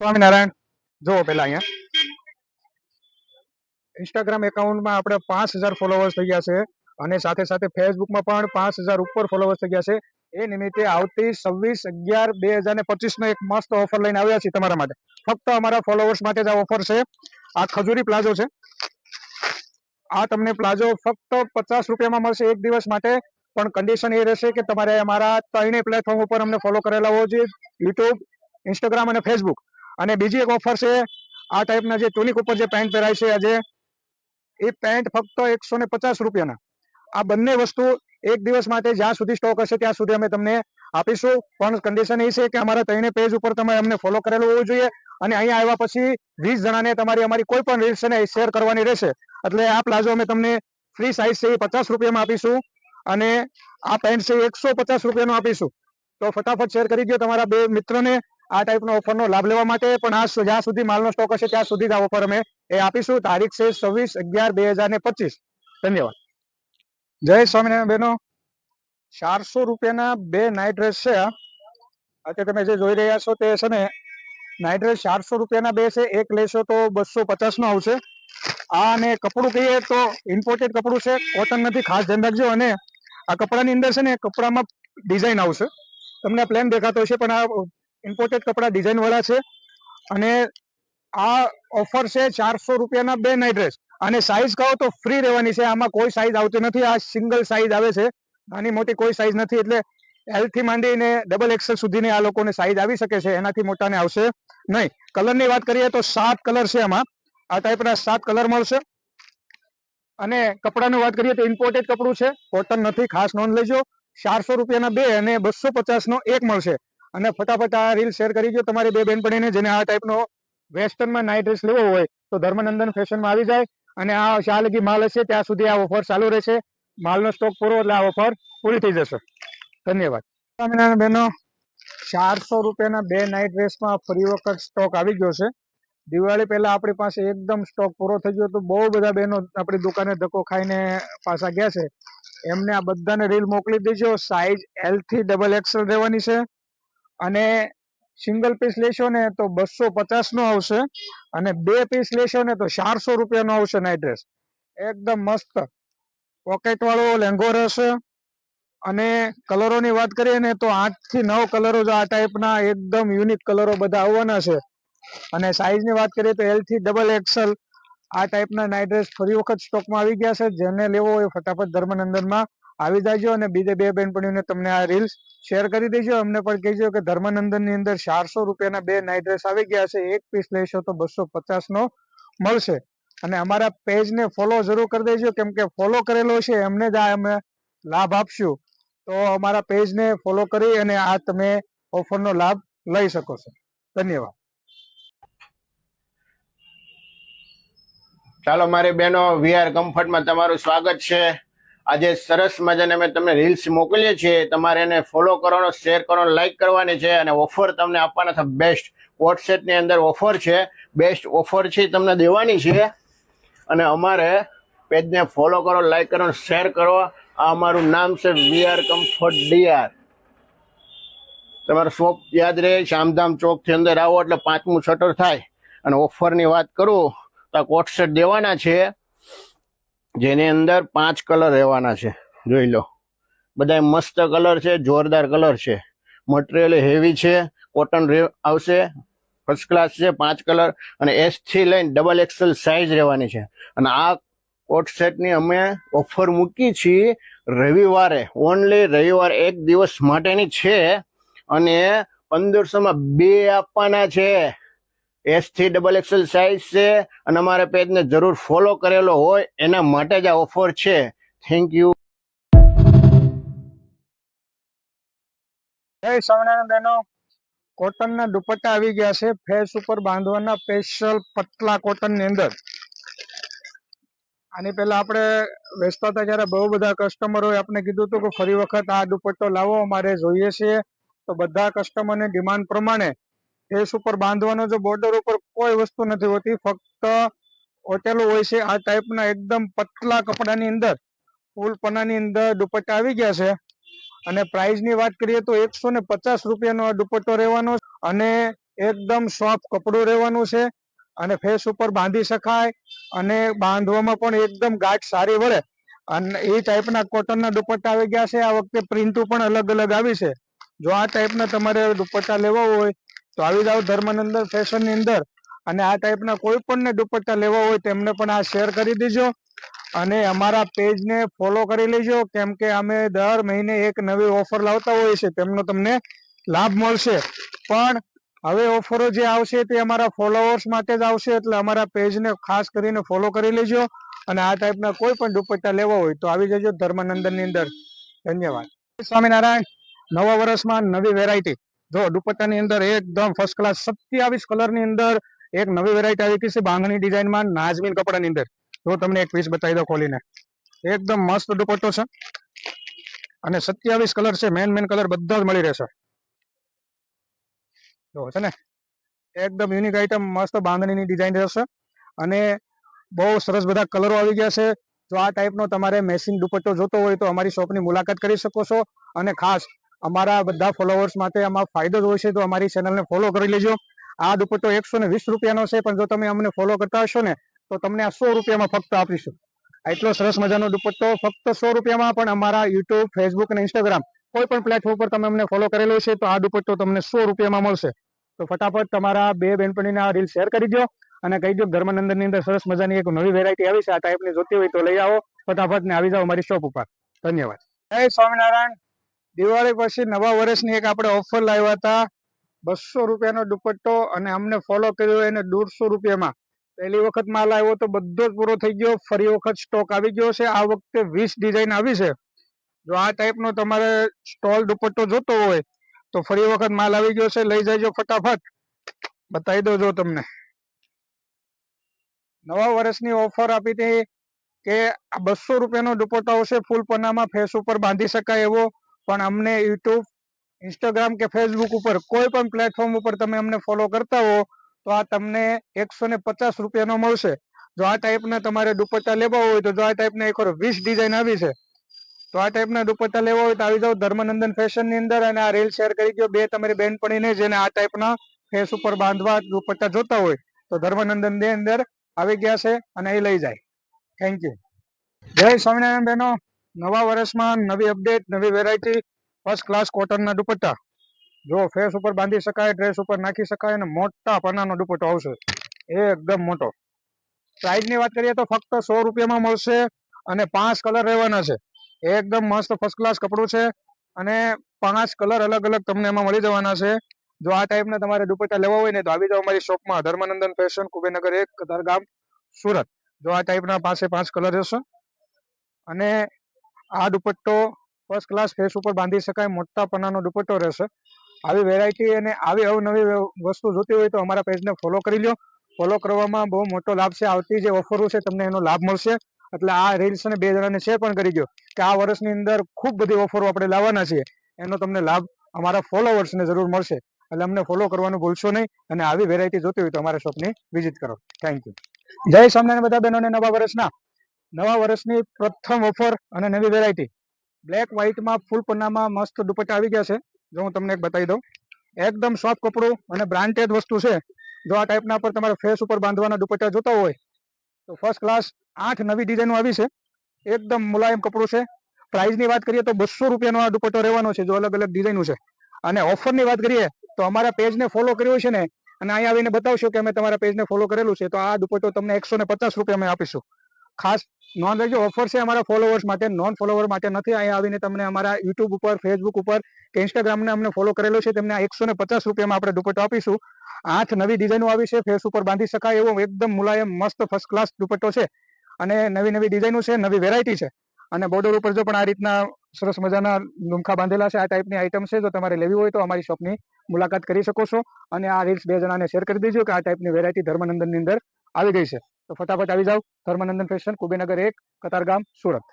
સ્વામિનારાયણ. જો પેલા અહીંયા ઇન્સ્ટાગ્રામ એકાઉન્ટમાં આપણે 5000 ફોલોવર્સ થઈ ગયા છે અને સાથે સાથે ફેસબુકમાં પણ 5000 ઉપર ફોલોવર્સ થઈ ગયા છે. એ નિમિત્તે આવતી 26/11/2025 નો એક મસ્ત ઓફર લઈને આવ્યા છીએ તમારા માટે. ફક્ત અમારા ફોલોવર્સ માટે જ આ ઓફર છે. આ ખજૂરી પ્લાઝો છે. આ તમને પ્લાઝો ફક્ત 50 રૂપિયામાં મળશે એક દિવસ માટે. પણ કન્ડિશન એ રહેશે કે તમારે અમારા ત્રણેય પ્લેટફોર્મ ઉપર અમને ફોલો કરેલા હોવો જોઈએ, યુટ્યુબ, ઇન્સ્ટાગ્રામ અને ફેસબુક. અને બીજી એક ઓફર છે, આ ટાઈપના જે ટોનિક ઉપર જે પેન્ટ પહેરાય છે આજે, એ પેન્ટ ફક્ત 150 રૂપિયાના. આ બંને વસ્તુ એક દિવસ માટે જ્યાં સુધી સ્ટોક હશે ત્યાં સુધી અમે તમને આપીશું. પણ કન્ડિશન એ છે કે અમારા ત્રણેય પેજ ઉપર તમે અમને ફોલો કરેલું હોવું જોઈએ અને અહીંયા આવ્યા પછી 20 જણાને અમારી કોઈ પણ રીલ્સ છે ને શેર કરવાની રહેશે. એટલે આ પ્લાઝો અમે તમને ફ્રી સાઇઝ છે એ 50 રૂપિયામાં આપીશું અને આ પેન્ટ છે 150 રૂપિયાનું આપીશું. તો ફટાફટ શેર કરી દો તમારા બે મિત્રોને આ ટાઈપનો ઓફરનો લાભ લેવા માટે. પણ આ જ્યાં સુધી માલનો સ્ટોક હશે ત્યાં સુધી જ આ ઓફર અમે એ આપીશું. તારીખ છે 26/11/2025. ધન્યવાદ. જય સ્વામિનારાયણ બહેનો. 400 રૂપિયાના બે નાઇટ ડ્રેસ છે. અત્યારે તમે જે જોઈ રહ્યા છો તે છે ને નાઇટ ડ્રેસ 400 રૂપિયાના બે છે. એક લેશો તો 250 નો આવશે. આ અને કપડું કહીએ તો ઇમ્પોર્ટેડ કપડું છે, કોટન નથી, ખાસ ધ્યાન રાખજો. અને આ કપડાની અંદર છે ને કપડામાં ડિઝાઇન આવશે. તમને પ્લેન દેખાતો હશે પણ આ ઇમ્પોર્ટેડ કપડા ડિઝાઇન વાળા છે. અને આ ઓફર છે 400 રૂપિયાના બે નાઇટ ડ્રેસ. અને સાઈઝ કહો તો ફ્રી રહેવાની છે. આમાં કોઈ સાઈઝ આવતી નથી. આ સિંગલ સાઈઝ આવે છે, નાની મોટી કોઈ સાઈઝ નથી. એટલે એલ થી માંડીને ડબલ એક્સેલ સુધીની આ લોકોને સાઈઝ આવી શકે છે, એનાથી મોટાને આવશે નહીં. કલરની વાત કરીએ તો 7 કલર છે આમાં. આ ટાઈપના 7 કલર મળશે. અને કપડાની વાત કરીએ તો ઇમ્પોર્ટેડ કપડું છે, કોટન નથી, ખાસ નોંધ લેજો. 400 રૂપિયાના બે અને 250 નો એક મળશે. અને ફટાફટ આ રીલ શેર કરી દો તમારી બે બહેનપણીને જેને આ ટાઈપનો વેસ્ટર્નમાં નાઇટ ડ્રેસ લેવો હોય તો ધર્મનંદન ફેશનમાં આવી જાય. અને આ જ્યાં લગી માલ હશે ત્યાં સુધી આ ઓફર ચાલુ રહેશે. માલનો સ્ટોક પૂરો એટલે આ ઓફર પૂરી થઈ જશે. ધન્યવાદ. સ્વામિનારાયણ બહેનો, 400 રૂપિયાના બે નાઇટ ડ્રેસમાં ફરી વખત સ્ટોક આવી ગયો છે. દિવાળી પહેલા આપણી પાસે એકદમ સ્ટોક પૂરો થઈ ગયો તો બહુ બધા બહેનો આપણી દુકાને ધક્કો ખાઈને પાછા ગયા છે. એમને આ બધાને રીલ મોકલી દેજો. સાઈઝ એલ થી ડબલ એક્સેલ રહેવાની છે. અને સિંગલ પીસ લેશો ને તો 250 નો આવશે. અને બે પીસ લેશો ને તો 400 રૂપિયાનો આવશે નાઇટ ડ્રેસ. એકદમ મસ્ત પોકેટ વાળો લેંગો રહેશે. અને કલરોની વાત કરીએ ને તો 8 થી 9 કલરો આ ટાઈપના એકદમ યુનિક કલરો બધા આવવાના છે. અને સાઈઝની વાત કરીએ તો એલ થી ડબલ એક્સેલ આ ટાઈપના નાઇટ ડ્રેસ ફરી વખત સ્ટોકમાં આવી ગયા છે. જેને લેવો હોય ફટાફટ ધર્મનંદનમાં આવી જાયજો. અને બીજે બે બહેનપણીઓને તમને આ રીલ્સ શેર કરી દેજો. અમને પણ કહેજો કે ધર્મનંદનની અંદર 400 રૂપિયાના બે નાઇટ ડ્રેસ આવી ગયા છે. એક પીસ લેશો તો 250 નો મળશે. અને અમારા પેજને ફોલો જરૂર કરી દેજો, કેમ કે ફોલો કરેલો છે એમને જ આ અમે લાભ આપશું. તો અમારા પેજને ફોલો કરી અને આ તમે ઓફરનો લાભ લઈ શકો છો. ધન્યવાદ. ચાલો મારી બહેનો, વીઆર કમ્ફર્ટમાં તમારું સ્વાગત છે. આજે સરસ મજાને મેં તમને રીલ્સ મોકલીએ છીએ. તમારે એને ફોલો કરવાનો, શેર કરવાનો, લાઈક કરવાની છે. અને ઓફર તમને આપવાના છે બેસ્ટ. વોટ્સએપની અંદર ઓફર છે, બેસ્ટ ઓફર છે તમને દેવાની છે. અને અમારે પેજને ફોલો કરો, લાઈક કરો, શેર કરો. આ અમારું નામ છે વીઆર કમ્ફર્ટ ડીઆર. તમારો શોપ યાદ રહે, શામધામ ચોકથી અંદર આવો એટલે 5મું શટર થાય. અને ઓફરની વાત કરું તો કોટ સેટ દેવાના છે, જેની અંદર 5 કલર રહેવાના છે. જોઈ લો, બધા મસ્ત કલર છે, જોરદાર કલર છે. મટીરિયલ હેવી છે, કોટન આવશે, ફર્સ્ટ ક્લાસ છે. 5 કલર અને એસ થી લઈને ડબલ એક્સેલ સાઇઝ રહેવાની છે. અને આ કોટ સેટની અમે ઓફર મૂકી છીએ રવિવારે, ઓનલી રવિવાર એક દિવસ માટેની છે. અને 1500માં 2 આપવાના છે. એસ થી ડબલ એક્સેલ સાઇઝ છે. અને અમારા પેજને જરૂર ફોલો કરેલો હોય એના માટે જ આ ઓફર છે. Thank you. જય સ્વામિનારાયણ બહેનો. કોટનના દુપટ્ટા આવી ગયા છે, ફેસ ઉપર બાંધવાના સ્પેશિયલ પતલા કોટનની અંદર. આની પહેલા આપણે વેચતા હતા ત્યારે બહુ બધા કસ્ટમરોએ આપણે કીધું હતું કે ફરી વખત આ દુપટ્ટો લાવો, અમારે જોઈએ છે. તો બધા કસ્ટમરની ડિમાન્ડ પ્રમાણે ફેસ ઉપર બાંધવાનો, જો બોર્ડર ઉપર કોઈ વસ્તુ નથી હોતી, ફક્ત ઓટેલું હોય છે. આ ટાઈપના એકદમ પતલા કપડાની અંદર ફૂલ પનાની અંદર દુપટ્ટા આવી ગયા છે. અને પ્રાઇઝની વાત કરીએ તો 150 રૂપિયાનો આ દુપટ્ટો રહેવાનો. અને એકદમ સોફ્ટ કપડું રહેવાનું છે અને ફેસ ઉપર બાંધી શકાય અને બાંધવામાં પણ એકદમ ગાંઠ સારી વળે અને એ ટાઈપના કોટનના દુપટ્ટા આવી ગયા છે. આ વખતે પ્રિન્ટો પણ અલગ અલગ આવી છે. જો આ ટાઈપના તમારે દુપટ્ટા લેવા હોય તો આવી જાઓ ધર્મનંદન ફેશનની અંદર અને આ ટાઈપના કોઈ પણ દુપટ્ટા લેવા હોય તેમને પણ આ શેર કરી દેજો અને અમારા પેજને ફોલો કરી લેજો, કેમ કે અમે દર મહિને એક નવી ઓફર લાવતા હોઈએ છીએ, તેમનો તમને લાભ મળશે. પણ હવે ઓફરો જે આવશે તે અમારા ફોલોઅર્સ માટે જ આવશે, એટલે અમારા પેજને ખાસ કરીને ફોલો કરી લેજો અને આ ટાઈપના કોઈ પણ દુપટ્ટા લેવા હોય તો આવી જજો ધર્મનંદનની અંદર. ધન્યવાદ. સ્વામિનારાયણ. નવા વર્ષમાં નવી વેરાયટી. જો દુપટ્ટાની અંદર એકદમ ફર્સ્ટ ક્લાસ 27 કલરની અંદર એક નવી વેરાયટી આવી ગઈ છે બાંધણી ડિઝાઇનમાં નાઝમીન કપડાની અંદર. જો તમને એક પીસ બતાવી દો ખોલીને. એકદમ મસ્ત દુપટ્ટો છે અને 27 કલર છે. મેન કલર બધા જ મળી રહેશે. જો છે ને એકદમ યુનિક આઈટમ, મસ્ત બાંધણીની ડિઝાઇન રહેશે અને બહુ સરસ બધા કલરો આવી ગયા છે. જો આ ટાઈપનો તમારે મેચિંગ દુપટ્ટો જોતો હોય તો અમારી શોપની મુલાકાત કરી શકો છો અને ખાસ અમારા બધા ફોલોઅર્સ માટે આમાં ફાયદો જ હોય છે, તો અમારી ચેનલને ફોલો કરી લેજો. આ દુપટ્ટો 120 રૂપિયાનો છે, પણ જો તમે અમને ફોલો કરતા હશો ને તો તમને આ 100 રૂપિયામાં ફક્ત આપીશું. એટલો સરસ મજાનો દુપટ્ટો ફક્ત 100 રૂપિયામાં. પણ અમારા યુટ્યુબ, ફેસબુક અને ઇન્સ્ટાગ્રામ કોઈ પણ પ્લેટફોર્મ પર તમે અમને ફોલો કરેલો છે તો આ દુપટ્ટો તમને 100 રૂપિયામાં મળશે. તો ફટાફટ તમારા બે બહેનપણીને આ રીલ શેર કરી દો અને કહી દો ધર્મનંદનની અંદર સરસ મજાની એક નવી વેરાયટી આવી છે, આ ટાઈપની જોતી હોય તો લઈ આવો ફટાફટ ને આવી જાઓ અમારી શોપ ઉપર. ધન્યવાદ. જય સ્વામિનારાયણ. દિવાળી પછી નવા વર્ષની એક આપણે ઓફર લાવ્યા હતા. 200 રૂપિયાનો દુપટ્ટો અને અમને ફોલો કર્યો એને 150 રૂપિયામાં. પહેલી વખત માલ આવ્યો તો બધો જ પૂરો થઈ ગયો. ફરી વખત સ્ટોક આવી ગયો છે. આ વખતે 20 ડિઝાઇન આવી છે. જો આ ટાઈપનો તમારે સ્ટોલ દુપટ્ટો જોતો હોય તો ફરી વખત માલ આવી ગયો છે, લઈ જજો ફટાફટ. બતાવી દો. જો તમને નવા વર્ષની ઓફર આપી હતી કે 200 રૂપિયાનો દુપટ્ટો આવશે ફૂલ પનામાં, ફેસ ઉપર બાંધી શકાય એવો. પણ અમને યુટ્યુબ, ઇન્સ્ટાગ્રામ કે ફેસબુક ઉપર કોઈ પણ પ્લેટફોર્મ ઉપર તમે અમને ફોલો કરતા હો તો આ તમને 150 રૂપિયાનો મળશે. જો આ ટાઈપના તમારે દુપટ્ટા લેવા હોય તો જો આ ટાઈપના એક 20 ડિઝાઇન આવી છે, તો આ ટાઈપના દુપટ્ટા લેવા હોય તો આવી જાઓ ધર્મનંદન ફેશનની અંદર અને આ રીલ શેર કરી દો બે તમારી બહેનપણીને જેને આ ટાઈપના ફેસ ઉપર બાંધવા દુપટ્ટા જોતા હોય તો ધર્મનંદનની અંદર આવી ગયા છે અને એ લઈ જાય. Thank you. જય સ્વામિનારાયણ બહેનો. નવા વર્ષમાં નવી અપડેટ, નવી વેરાયટી, ફર્સ્ટ ક્લાસ કોટનના દુપટ્ટા. જો ફેસ ઉપર બાંધી શકાય, ડ્રેસ ઉપર નાખી શકાય અને મોટા પનાનો દુપટ્ટો આવશે, એકદમ મોટો. પ્રાઇસની વાત કરીએ તો ફક્ત 100 રૂપિયામાં મળશે અને 5 કલર રહેવાના છે. એકદમ મસ્ત ફર્સ્ટ ક્લાસ કપડું છે અને 5 કલર અલગ અલગ તમને એમાં મળી જવાના છે. જો આ ટાઈપના તમારે દુપટ્ટા લેવા હોય ને તો આવી જાઓ અમારી શોપમાં, ધર્મનંદન ફેશન, કુબેરનગર 1, કતારગામ, સુરત. જો આ ટાઈપના 5 કલર રહેશે અને આ દુપટ્ટો ફર્સ્ટ ક્લાસ ફેસ ઉપર બાંધી શકાય, મોટા પનાનો દુપટ્ટો રહેશે. આવી વેરાયટી અને આવી અવનવી વસ્તુ જોતી હોય તો અમારા પેજને ફોલો કરી લો. ફોલો કરવામાં બહુ મોટો લાભ છે. આવતી જે ઓફરો છે તમને એનો લાભ મળશે. એટલે આ રીલ્સ ને 2 જણાને શેર પણ કરી દો કે આ વર્ષની અંદર ખૂબ બધી ઓફરો આપણે લાવવાના છીએ, એનો તમને લાભ અમારા ફોલોવર્સને જરૂર મળશે. એટલે અમને ફોલો કરવાનું ભૂલશો નહીં અને આવી વેરાયટી જોતી હોય તો અમારા શોપની વિઝિટ કરો. Thank you. જય સ્વામિનારાયણ બધા બહેનોને. નવા વર્ષની પ્રથમ ઓફર અને નવી વેરાયટી બ્લેક વ્હાઇટમાં ફૂલ પન્નામાં મસ્ત દુપટ્ટા આવી ગયા છે. જો હું તમને એક બતાવી દઉં, એકદમ સોફ્ટ કપડું અને બ્રાન્ડેડ વસ્તુ છે. જો આ ટાઈપના પર તમારે ફેસ ઉપર બાંધવાના દુપટ્ટા જોતા હોય તો ફર્સ્ટ ક્લાસ 8 નવી ડિઝાઇનો આવી છે. એકદમ મુલાયમ કપડું છે. પ્રાઇસની વાત કરીએ તો 200 રૂપિયાનો આ દુપટ્ટો રહેવાનો છે. જો અલગ અલગ ડિઝાઇનો છે. અને ઓફરની વાત કરીએ તો અમારા પેજને ફોલો કર્યો છે ને અને અહીંયા આવીને બતાવશો કે અમે તમારા પેજને ફોલો કરેલું છે તો આ દુપટ્ટો તમને 150 રૂપિયામાં આપીશું. ખાસ નોંધ લેજો, ઓફર છે અમારા ફોલોવર્સ માટે, નોન ફોલોવર માટે નથી. અહીંયા આવીને તમને અમારા યુટ્યુબ ઉપર, ફેસબુક ઉપર કે ઇન્સ્ટાગ્રામને અમને ફોલો કરેલો છે તેમને 150 રૂપિયામાં આપણે દુપટ્ટો આપીશું. 8 નવી ડિઝાઇનો આવી છે. ફેસ ઉપર બાંધી શકાય એવો એકદમ મુલાયમ મસ્ત ફર્સ્ટ ક્લાસ દુપટ્ટો છે અને નવી ડિઝાઇનો છે, નવી વેરાયટી છે. અને બોર્ડર ઉપર જો પણ આ રીતના સરસ મજાના લુમખા બાંધેલા છે. આ ટાઈપની આઈટમ છે. જો તમારે લેવી હોય તો અમારી શોપની મુલાકાત કરી શકો છો અને આ રીલ્સ 2 જણાને શેર કરી દેજો કે આ ટાઈપની વેરાયટી ધર્મનંદનની અંદર આવી ગઈ છે. તો ફટાફટ આવી જાઓ ધર્મનંદન ફેશન, કુબેરનગર 1, કતારગામ, સુરત.